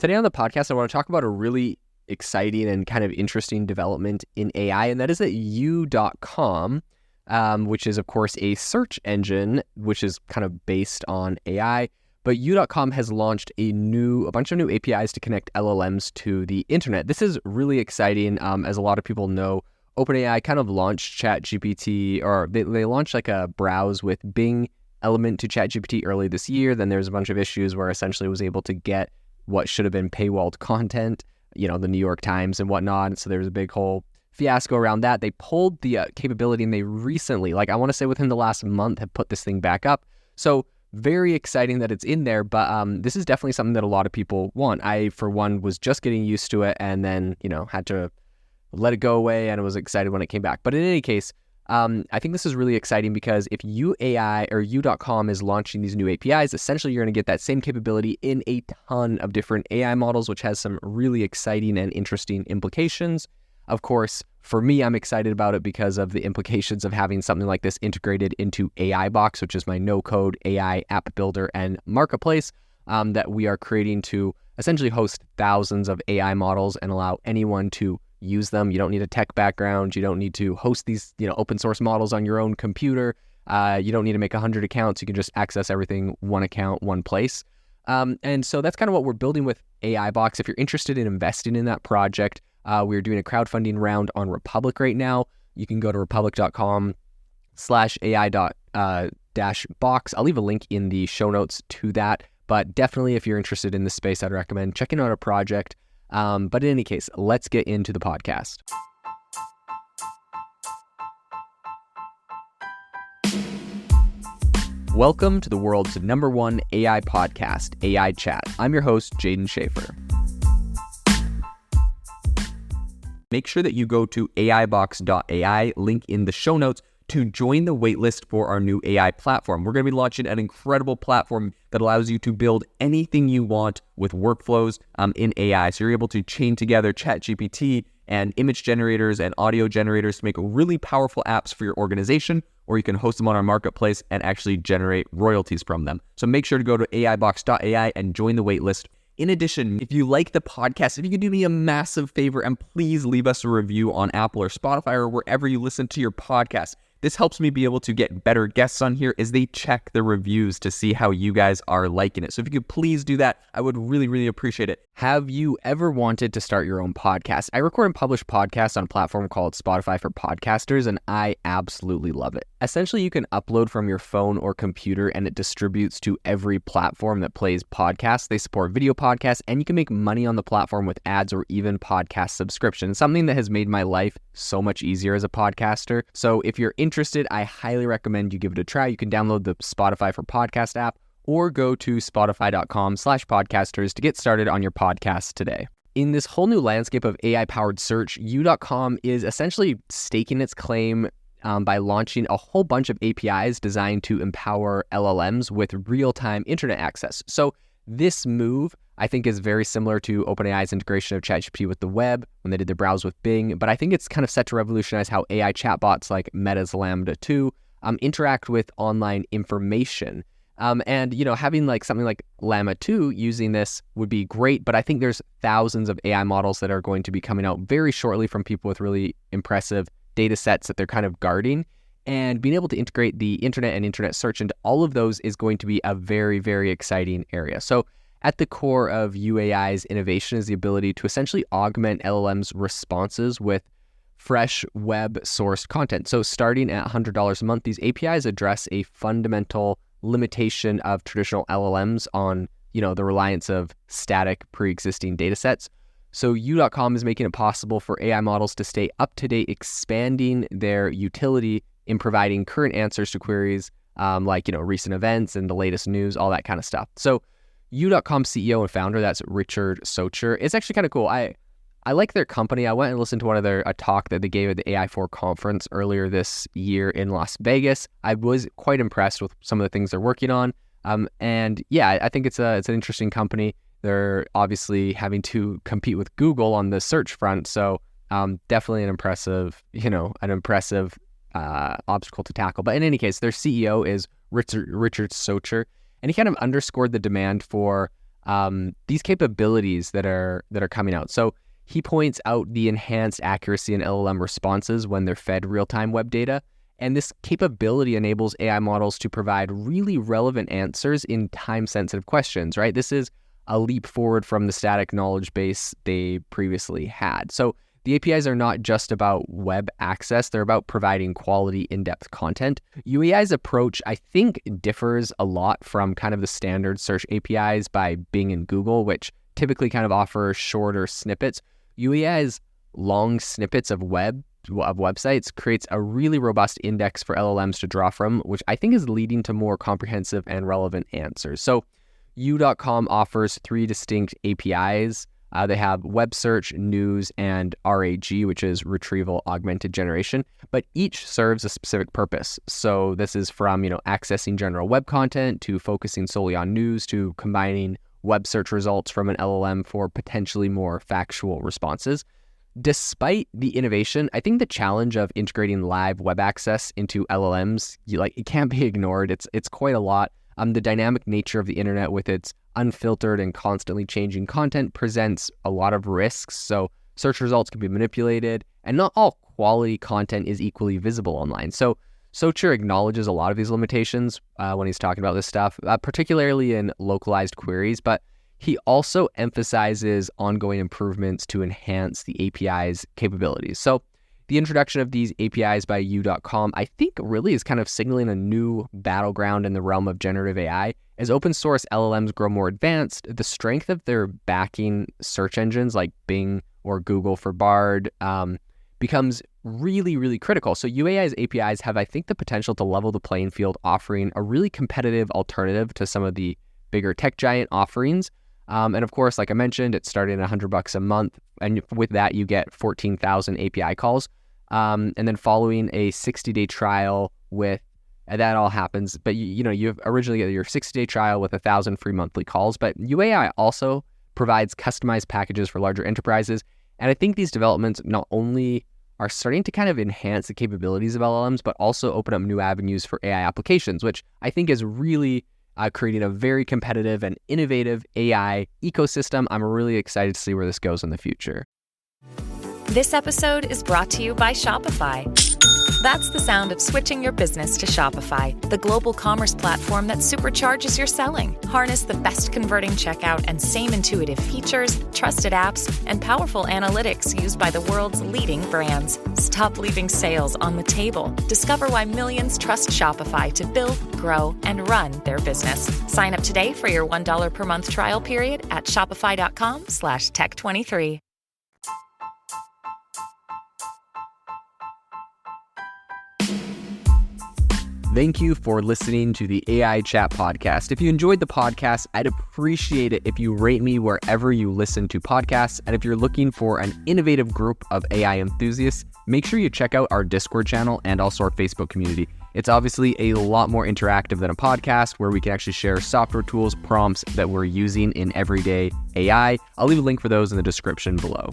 Today on the podcast, I want to talk about a really exciting and kind of interesting development in AI, and that is that U.com, which is, of course, a search engine, which is kind of based on AI. But U.com has launched a bunch of new APIs to connect LLMs to the internet. This is really exciting. As a lot of people know, OpenAI kind of launched ChatGPT, or they launched like a browse with Bing element to ChatGPT early this year. Then there's a bunch of issues where essentially it was able to get what should have been paywalled content, the New York Times and whatnot. And so there was a big whole fiasco around that. They pulled the capability, and they recently, I want to say within the last month, have put this thing back up. So very exciting that it's in there, but this is definitely something that a lot of people want. I, for one, was just getting used to it and then, had to let it go away, and I was excited when it came back. But in any case, I think this is really exciting because if UAI or U.com is launching these new APIs, essentially you're going to get that same capability in a ton of different AI models, which has some really exciting and interesting implications. Of course, for me, I'm excited about it because of the implications of having something like this integrated into AI Box, which is my no-code AI app builder and marketplace that we are creating to essentially host thousands of AI models and allow anyone to use them. You don't need a tech background. You don't need to host these, open source models on your own computer. You don't need to make 100 accounts. You can just access everything, one account, one place. And so that's kind of what we're building with AI Box. If you're interested in investing in that project, we're doing a crowdfunding round on Republic right now. You can go to republic.com/AI-box. I'll leave a link in the show notes to that. But definitely, if you're interested in this space, I'd recommend checking out a project. But in any case, let's get into the podcast. Welcome to the world's #1 AI podcast, AI Chat. I'm your host, Jaden Schaefer. Make sure that you go to aibox.ai, link in the show notes, to join the waitlist for our new AI platform. We're going to be launching an incredible platform that allows you to build anything you want with workflows in AI. So you're able to chain together ChatGPT and image generators and audio generators to make really powerful apps for your organization, or you can host them on our marketplace and actually generate royalties from them. So make sure to go to aibox.ai and join the waitlist. In addition, if you like the podcast, if you could do me a massive favor and please leave us a review on Apple or Spotify or wherever you listen to your podcast. This helps me be able to get better guests on here as they check the reviews to see how you guys are liking it. So if you could please do that, I would really, really appreciate it. Have you ever wanted to start your own podcast? I record and publish podcasts on a platform called Spotify for Podcasters, and I absolutely love it. Essentially, you can upload from your phone or computer, and it distributes to every platform that plays podcasts. They support video podcasts, and you can make money on the platform with ads or even podcast subscriptions, something that has made my life so much easier as a podcaster. So if you're interested, I highly recommend you give it a try. You can download the Spotify for Podcast app or go to spotify.com/podcasters to get started on your podcast today. In this whole new landscape of AI-powered search, U.com is essentially staking its claim by launching a whole bunch of APIs designed to empower LLMs with real-time internet access. So this move, I think, is very similar to OpenAI's integration of ChatGPT with the web when they did their browse with Bing, but I think it's kind of set to revolutionize how AI chatbots like Meta's Lambda 2 interact with online information. And having something like Llama 2 using this would be great, but I think there's thousands of AI models that are going to be coming out very shortly from people with really impressive data sets that they're kind of guarding. And being able to integrate the internet and internet search into all of those is going to be a very, very exciting area. So at the core of UAI's innovation is the ability to essentially augment LLM's responses with fresh web-sourced content. So starting at $100 a month, these APIs address a fundamental limitation of traditional LLMs on, the reliance of static pre-existing data sets. So U.com is making it possible for AI models to stay up to date, expanding their utility in providing current answers to queries recent events and the latest news, all that kind of stuff. So U.com CEO and founder, that's Richard Socher. It's actually kind of cool. I like their company. I went and listened to a talk that they gave at the AI4 conference earlier this year in Las Vegas. I was quite impressed with some of the things they're working on. And yeah, I think it's an interesting company. They're obviously having to compete with Google on the search front. So definitely an impressive obstacle to tackle. But in any case, their CEO is Richard Socher, and he kind of underscored the demand for these capabilities that are coming out. So he points out the enhanced accuracy in LLM responses when they're fed real-time web data. And this capability enables AI models to provide really relevant answers in time-sensitive questions, right? This is a leap forward from the static knowledge base they previously had. So the APIs are not just about web access, they're about providing quality, in-depth content. UAI's approach, I think, differs a lot from kind of the standard search APIs by Bing and Google, which typically kind of offer shorter snippets. UAI's long snippets of websites creates a really robust index for LLMs to draw from, which I think is leading to more comprehensive and relevant answers. So U.com offers 3 distinct APIs. They have web search, news, and RAG, which is retrieval augmented generation, but each serves a specific purpose. So this is from, accessing general web content to focusing solely on news to combining web search results from an LLM for potentially more factual responses. Despite the innovation, I think the challenge of integrating live web access into LLMs, it can't be ignored. It's quite a lot. The dynamic nature of the internet with its unfiltered and constantly changing content presents a lot of risks. So search results can be manipulated, and not all quality content is equally visible online. So Socher acknowledges a lot of these limitations when he's talking about this stuff, particularly in localized queries, but he also emphasizes ongoing improvements to enhance the API's capabilities. So the introduction of these APIs by U.com, I think, really is kind of signaling a new battleground in the realm of generative AI. As open source LLMs grow more advanced, the strength of their backing search engines like Bing or Google for Bard becomes really, really critical. So UAI's APIs have, I think, the potential to level the playing field, offering a really competitive alternative to some of the bigger tech giant offerings. And of course, like I mentioned, it's starting at $100 a month. And with that, you get 14,000 API calls. And then following a 60-day trial and that all happens. But you originally get your 60-day trial with 1,000 free monthly calls. But UAI also provides customized packages for larger enterprises. And I think these developments not only are starting to kind of enhance the capabilities of LLMs, but also open up new avenues for AI applications, which I think is really creating a very competitive and innovative AI ecosystem. I'm really excited to see where this goes in the future. This episode is brought to you by Shopify. That's the sound of switching your business to Shopify, the global commerce platform that supercharges your selling. Harness the best converting checkout and same intuitive features, trusted apps, and powerful analytics used by the world's leading brands. Stop leaving sales on the table. Discover why millions trust Shopify to build, grow, and run their business. Sign up today for your $1 per month trial period at shopify.com/tech23. Thank you for listening to the AI Chat Podcast. If you enjoyed the podcast, I'd appreciate it if you rate me wherever you listen to podcasts. And if you're looking for an innovative group of AI enthusiasts, make sure you check out our Discord channel and also our Facebook community. It's obviously a lot more interactive than a podcast where we can actually share software tools, prompts that we're using in everyday AI. I'll leave a link for those in the description below.